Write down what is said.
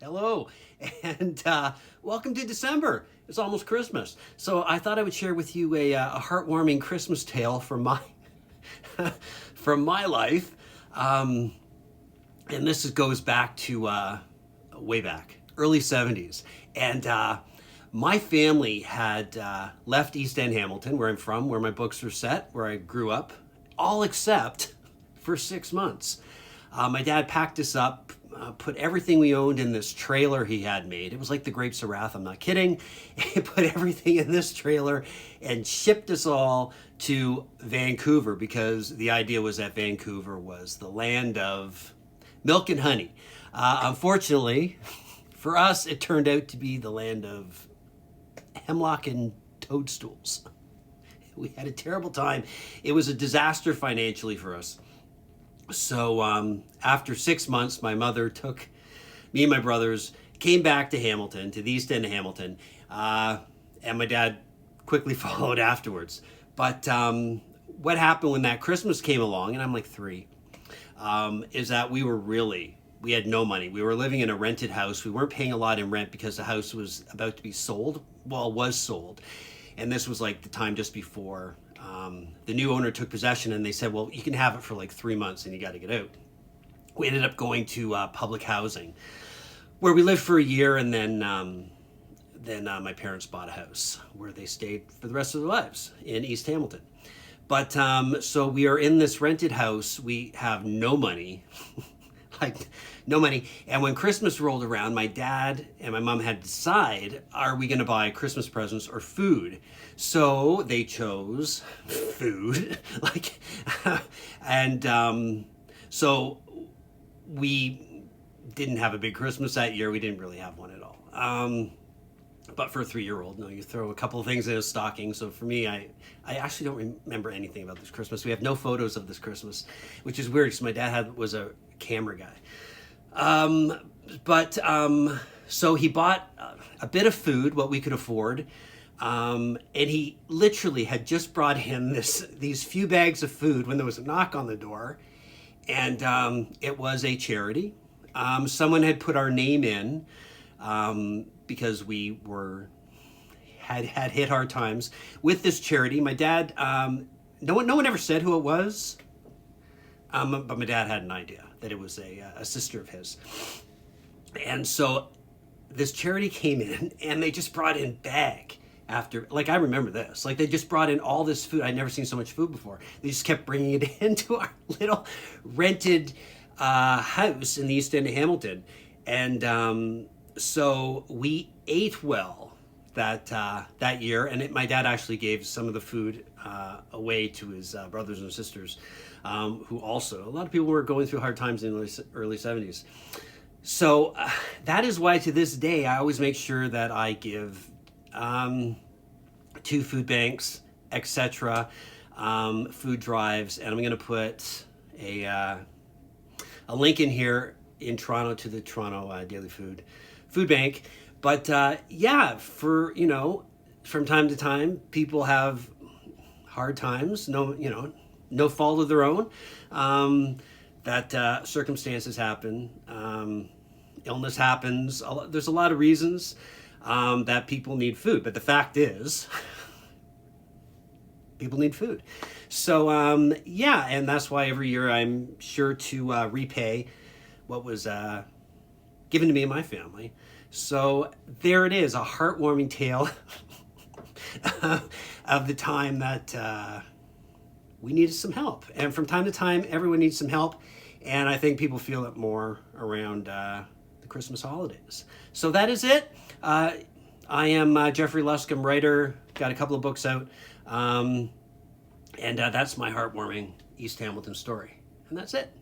Hello, and welcome to December. It's almost Christmas. So I thought I would share with you a heartwarming Christmas tale from my from my life. And goes back to way back, early 70s. And my family had left East End Hamilton, where I'm from, where my books are set, where I grew up, all except for 6 months. My dad packed us up, put everything we owned in this trailer he had made. It was like the Grapes of Wrath, I'm not kidding. He put everything in this trailer and shipped us all to Vancouver, because the idea was that Vancouver was the land of milk and honey. Unfortunately, for us, it turned out to be the land of hemlock and toadstools. We had a terrible time. It was a disaster financially for us. So after 6 months, my mother took me and my brothers, came back to Hamilton, to the East End of Hamilton, and my dad quickly followed afterwards. But what happened when that Christmas came along, and I'm like 3, is that we had no money. We were living in a rented house. We weren't paying a lot in rent because the house was about to be sold. Well, it was sold. And this was like the time just before the new owner took possession, and they said, well, you can have it for like 3 months and you got to get out. We ended up going to public housing, where we lived for a year, and then my parents bought a house where they stayed for the rest of their lives in East Hamilton. But so we are in this rented house. We have no money, like no money. And when Christmas rolled around, my dad and my mom had to decide, are we going to buy Christmas presents or food? So they chose food, and so we didn't have a big Christmas that year. We didn't really have one at all. But for a 3-year-old, no, you throw a couple of things in a stocking. So for me, I actually don't remember anything about this Christmas. We have no photos of this Christmas, which is weird because my dad was a camera guy. So he bought a bit of food, what we could afford. And he literally had just brought in these few bags of food when there was a knock on the door. And it was a charity. Someone had put our name in because we had hit hard times with this charity. My dad, no one ever said who it was, but my dad had an idea that it was a sister of his. And so this charity came in, and they just brought in bag after, like, I remember this, like they just brought in all this food. I'd never seen so much food before. They just kept bringing it into our little rented house in the East End of Hamilton. And so we ate well that year, and my dad actually gave some of the food away to his brothers and sisters, who also, a lot of people were going through hard times in the early 70s. So that is why to this day I always make sure that I give to food banks, etc., food drives, and I'm going to put a link in here in Toronto to the Toronto Daily Food Bank. But from time to time, people have hard times. No fault of their own. That circumstances happen. Illness happens. There's a lot of reasons that people need food. But the fact is, people need food. So, and that's why every year I'm sure to repay what was given to me and my family. So there it is, a heartwarming tale of the time that we needed some help. And from time to time, everyone needs some help. And I think people feel it more around the Christmas holidays. So that is it. I am Jeffrey Luscombe, writer, got a couple of books out. And that's my heartwarming East Hamilton story. And that's it.